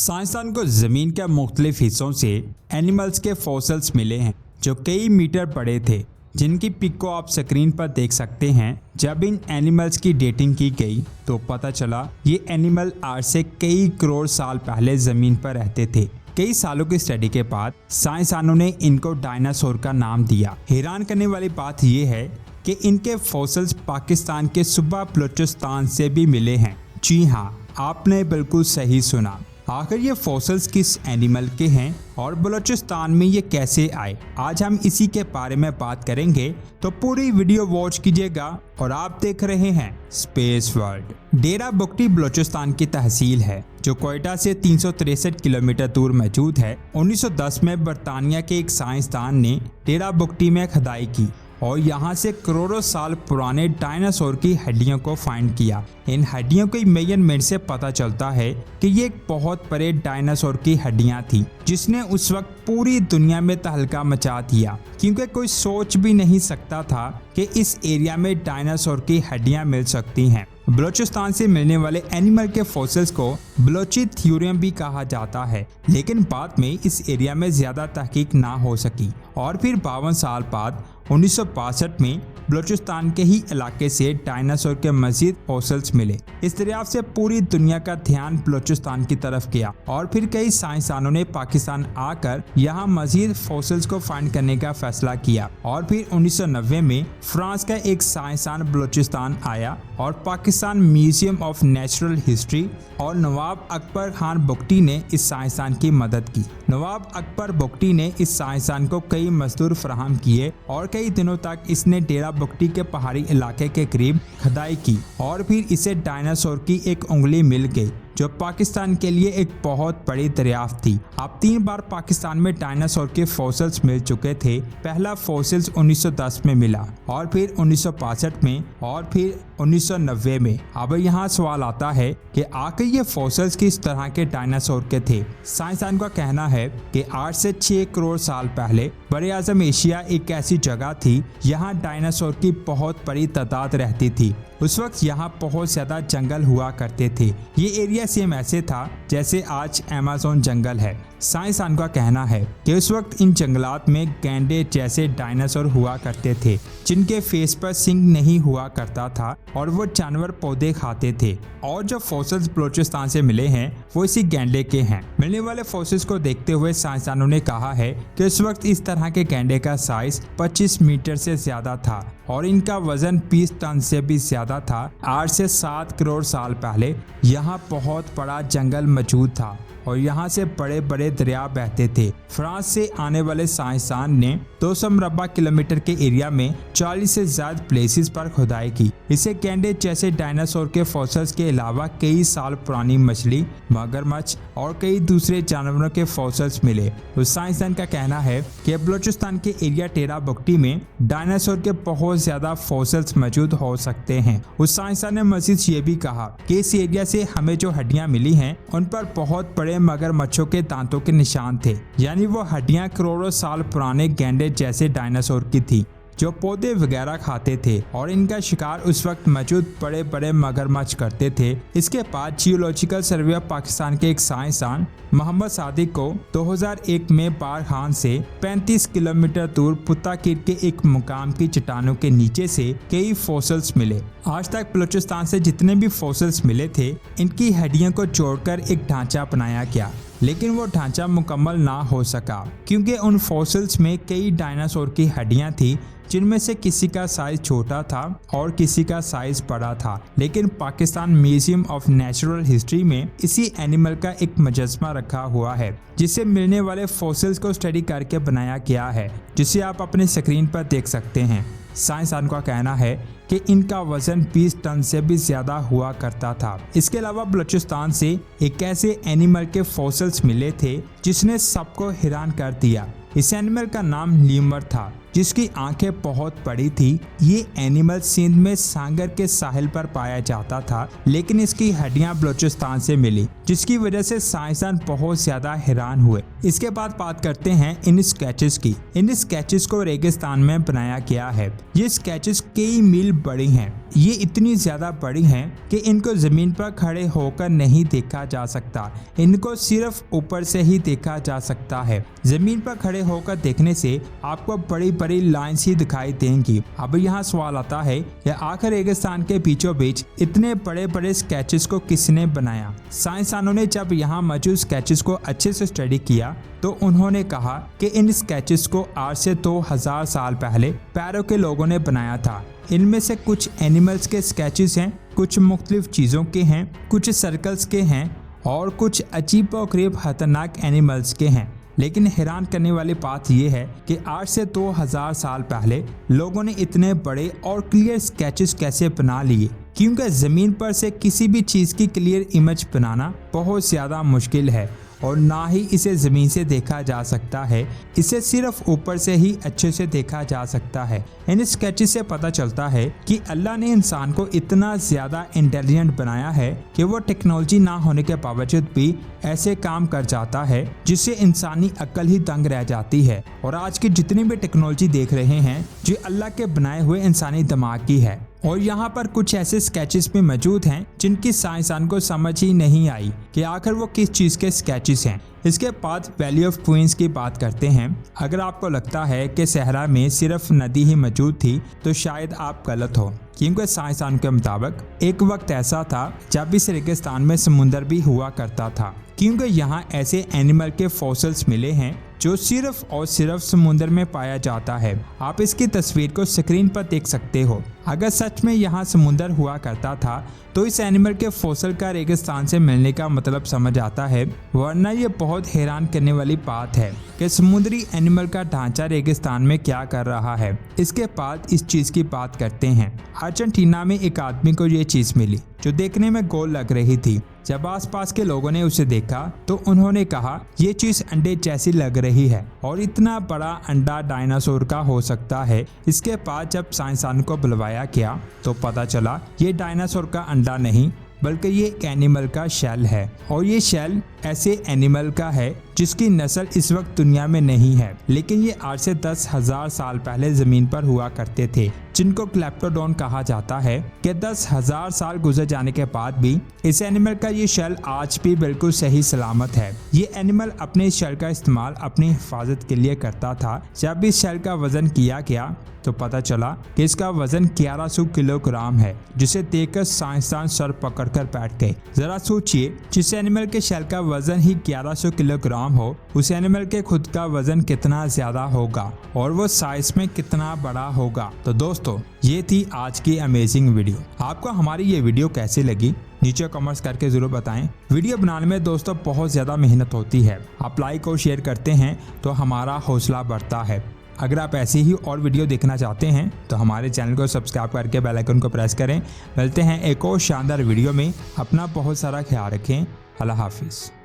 साइंसदान को ज़मीन के मुख्तलिफ हिस्सों से एनिमल्स के फॉसिल्स मिले हैं जो कई मीटर बड़े थे, जिनकी पिक को आप स्क्रीन पर देख सकते हैं। जब इन एनिमल्स की डेटिंग की गई तो पता चला ये एनिमल आज से कई करोड़ साल पहले ज़मीन पर रहते थे। कई सालों की स्टडी के बाद साइंसदानों ने इनको डायनासोर का नाम दिया। हैरान करने वाली बात यह है कि इनके फॉसिल्स पाकिस्तान के सूबा बलूचिस्तान से भी मिले हैं। जी हाँ, आपने बिल्कुल सही सुना। आखिर ये फॉसिल्स किस एनिमल के हैं और बलूचिस्तान में ये कैसे आए, आज हम इसी के बारे में बात करेंगे, तो पूरी वीडियो वॉच कीजिएगा। और आप देख रहे हैं स्पेस वर्ल्ड। डेरा बुगटी बलूचिस्तान की तहसील है जो कोयटा से 363 किलोमीटर दूर मौजूद है। 1910 में बरतानिया के एक साइंसदान ने डेरा बुगटी में खुदाई की और यहाँ से करोड़ों साल पुराने डायनासोर की हड्डियों को फाइंड किया। इन हड्डियों के मेजरमेंट से पता चलता है कि ये एक बहुत बड़े डायनासोर की हड्डियाँ थी, जिसने उस वक्त पूरी दुनिया में तहलका मचा दिया, क्योंकि कोई सोच भी नहीं सकता था कि इस एरिया में डायनासोर की हड्डियाँ मिल सकती हैं। बलूचिस्तान से मिलने वाले एनिमल के फॉसिल्स को बलोची थ्योरियम भी कहा जाता है, लेकिन बाद में इस एरिया में ज्यादा तहकीक ना हो सकी और फिर 52 साल बाद 1962 में बलूचिस्तान के ही इलाके से डायनासोर के मजीद फॉसिल्स मिले। इस दरियाफ्त से पूरी दुनिया का ध्यान बलूचिस्तान की तरफ गया और फिर कई साइंसदानों ने पाकिस्तान आकर यहाँ मजीद फॉसिल्स को फाइंड करने का फैसला किया। और फिर 1990 में फ्रांस का एक साइंसदान बलूचिस्तान आया और Pakistan museum of natural history और नवाब अकबर खान बुगटी ने इस साइंसदान की मदद की। नवाब अकबर बुगटी ने इस साइंसदान को कई मजदूर फराहम किए और कई दिनों तक इसने डेरा बुगटी के पहाड़ी इलाके के करीब खुदाई की और फिर इसे डायनासोर की एक उंगली मिल गई, जो पाकिस्तान के लिए एक बहुत बड़ी दरियाफ्त थी। अब 3 बार पाकिस्तान में डायनासोर के फॉसिल्स मिल चुके थे। पहला फॉसिल्स 1910 में मिला और फिर 1962 में और फिर 1990 में। अब यहाँ सवाल आता है कि आखिर ये फॉसिल्स किस तरह के डायनासोर के थे। साइंसदान का कहना है कि 8 से 6 करोड़ साल पहले बड़े आजम एशिया एक ऐसी जगह थी, यहाँ डायनासोर की बहुत बड़ी तादाद रहती थी। उस वक्त यहाँ बहुत ज्यादा जंगल हुआ करते थे। ये एरिया सेम ऐसे था जैसे आज अमेज़न जंगल है। साइंसदान का कहना है कि उस वक्त इन जंगलात में गैंडे जैसे डायनासोर हुआ करते थे, जिनके फेस पर सिंग नहीं हुआ करता था और वो जानवर पौधे खाते थे। और जो फॉसिल्स बलूचिस्तान से मिले हैं वो इसी गैंडे के हैं। मिलने वाले फॉसिल्स को देखते हुए साइंसदानों ने कहा है कि उस वक्त इस तरह के गैंडे का साइज 25 मीटर से ज्यादा था और इनका वजन 20 टन से भी ज्यादा था। 8 से 7 करोड़ साल पहले यहाँ बहुत बड़ा जंगल मौजूद था और यहाँ से बड़े बड़े दरिया बहते थे। फ्रांस से आने वाले साइंसदान ने 200 मुरबा किलोमीटर के एरिया में 40 से ज्यादा प्लेसेस पर खुदाई की। इसे गैंडे जैसे डायनासोर के फॉसिल्स के अलावा कई साल पुरानी मछली, मगरमच्छ और कई दूसरे जानवरों के फॉसिल्स मिले। उस साइंसदान का कहना है कि बलूचिस्तान के एरिया डेरा बुगटी में डायनासोर के बहुत ज्यादा फॉसिल्स मौजूद हो सकते हैं। उस साइंसदान ने मजीद ये भी कहा कि इस एरिया से हमें जो हड्डियां मिली हैं उन पर बहुत बड़े मगरमच्छों के दांतों के निशान थे, यानी वो हड्डियां करोड़ों साल पुराने गैंडे जैसे डायनासोर की थी जो पौधे वगैरह खाते थे और इनका शिकार उस वक्त मौजूद बड़े बड़े मगरमच्छ करते थे। इसके बाद जियोलॉजिकल सर्वे ऑफ पाकिस्तान के एक साइंसदान मोहम्मद सादिक को 2001 में बार खान से 35 किलोमीटर दूर पुत्ताकीर के एक मुकाम की चट्टानों के नीचे से कई फॉसिल्स मिले। आज तक बलूचिस्तान से जितने भी फॉसिल्स मिले थे, इनकी हड्डियों को जोड़कर एक ढांचा बनाया गया, लेकिन वो ढांचा मुकम्मल ना हो सका क्योंकि उन फॉसिल्स में कई डायनासोर की हड्डियां थी, जिनमें से किसी का साइज छोटा था और किसी का साइज बड़ा था। लेकिन Pakistan museum of natural history में इसी एनिमल का एक मुजस्समा रखा हुआ है, जिसे मिलने वाले फॉसिल्स को स्टडी करके बनाया गया है, जिसे आप अपने स्क्रीन पर देख सकते हैं। साइंसदान का कहना है कि इनका वजन 20 टन से भी ज्यादा हुआ करता था। इसके अलावा बलूचिस्तान से एक ऐसे एनिमल के फॉसिल्स मिले थे जिसने सबको हैरान कर दिया। इस एनिमल का नाम लीमर था। जिसकी आंखें बहुत बड़ी थी। ये एनिमल सिंध में सांगर के साहिल पर पाया जाता था, लेकिन इसकी हड्डियां बलूचिस्तान से मिली, जिसकी वजह से साइंसदान बहुत ज्यादा हैरान हुए। इसके बाद बात करते हैं इन स्केचेस की। इन स्केचेस को रेगिस्तान में बनाया गया है। ये स्केचेस कई मील बड़ी हैं। ये इतनी ज्यादा बड़ी हैं कि इनको जमीन पर खड़े होकर नहीं देखा जा सकता, इनको सिर्फ ऊपर से ही देखा जा सकता है। जमीन पर खड़े होकर देखने से आपको बड़ी बड़ी लाइंस ही दिखाई देंगी। अब यहाँ सवाल आता है कि आखिर रेगिस्तान के बीचों बीच इतने बड़े बड़े स्केचेस को किसने बनाया। साइंसदानों ने जब यहाँ मौजूद स्केचेस को अच्छे से स्टडी किया तो उन्होंने कहा कि इन स्केचेस को आज से 2000 साल पहले पैरों के लोगों ने बनाया था। इनमें से कुछ एनिमल्स के स्केचेस हैं, कुछ मुख्तलिफ चीज़ों के हैं, कुछ सर्कल्स के हैं और कुछ अजीबोगरीब खतरनाक एनिमल्स के हैं। लेकिन हैरान करने वाली बात यह है कि आज से 2000 साल पहले लोगों ने इतने बड़े और क्लियर स्केचेस कैसे बना लिए, क्योंकि ज़मीन पर से किसी भी चीज़ की क्लियर इमेज बनाना बहुत ज़्यादा मुश्किल है और ना ही इसे ज़मीन से देखा जा सकता है। इसे सिर्फ ऊपर से ही अच्छे से देखा जा सकता है। इन स्केचेस से पता चलता है कि अल्लाह ने इंसान को इतना ज़्यादा इंटेलिजेंट बनाया है कि वो टेक्नोलॉजी ना होने के बावजूद भी ऐसे काम कर जाता है जिससे इंसानी अक्ल ही दंग रह जाती है। और आज की जितनी भी टेक्नोलॉजी देख रहे हैं जो अल्लाह के बनाए हुए इंसानी दिमाग की है। और यहाँ पर कुछ ऐसे स्केचेस भी मौजूद हैं जिनकी साइंसदान को समझ ही नहीं आई कि आखिर वो किस चीज़ के स्केचेस हैं। इसके बाद वैली ऑफ क्वींस की बात करते हैं। अगर आपको लगता है कि सहरा में सिर्फ नदी ही मौजूद थी तो शायद आप गलत हो, क्योंकि साइंसदान के मुताबिक एक वक्त ऐसा था जब इस रेगिस्तान में समुंदर भी हुआ करता था, क्योंकि यहाँ ऐसे एनिमल के फॉसिल्स मिले हैं जो सिर्फ और सिर्फ समुंदर में पाया जाता है। आप इसकी तस्वीर को स्क्रीन पर देख सकते हो। अगर सच में यहाँ समुंदर हुआ करता था तो इस एनिमल के फॉसिल का रेगिस्तान से मिलने का मतलब समझ आता है, वरना ये बहुत हैरान करने वाली बात है कि समुद्री एनिमल का ढांचा रेगिस्तान में क्या कर रहा है। इसके बाद इस चीज़ की बात करते हैं। अर्जेंटीना में एक आदमी को ये चीज़ मिली जो देखने में गोल लग रही थी। जब आसपास के लोगों ने उसे देखा तो उन्होंने कहा ये चीज़ अंडे जैसी लग रही है और इतना बड़ा अंडा डायनासोर का हो सकता है। इसके बाद जब साइंसदान को बुलवाया गया तो पता चला ये डायनासोर का अंडा नहीं बल्कि ये एक एनिमल का शेल है। और ये शेल ऐसे एनिमल का है जिसकी नस्ल इस वक्त दुनिया में नहीं है, लेकिन ये आज से 10,000 साल पहले ज़मीन पर हुआ करते थे, जिनको क्लेप्टोडोन कहा जाता है। कि 10,000 साल गुजर जाने के बाद भी इस एनिमल का ये शेल आज भी बिल्कुल सही सलामत है। ये एनिमल अपने शेल का इस्तेमाल अपनी हिफाजत के लिए करता था। जब इस शेल का वजन किया गया तो पता चला कि इसका वजन 1100 किलोग्राम है, जिसे देखकर साइंसदान सर पकड़कर बैठ गए। जरा सोचिए, जिस एनिमल के शेल का वजन ही 1100 किलोग्राम हो, उस एनिमल के खुद का वजन कितना ज्यादा होगा और वो साइज में कितना बड़ा होगा। तो दोस्तों, ये थी आज की अमेजिंग वीडियो। आपको हमारी ये वीडियो कैसी लगी नीचे कमेंट्स करके जरूर बताएं। वीडियो बनाने में दोस्तों बहुत ज्यादा मेहनत होती है। आप लाइक और शेयर करते हैं तो हमारा हौसला बढ़ता है। अगर आप ऐसी ही और वीडियो देखना चाहते हैं तो हमारे चैनल को सब्सक्राइब करके बेल आइकन को प्रेस करें। मिलते हैं एक और शानदार वीडियो में। अपना बहुत सारा ख्याल रखें। अल्लाह हाफिज़।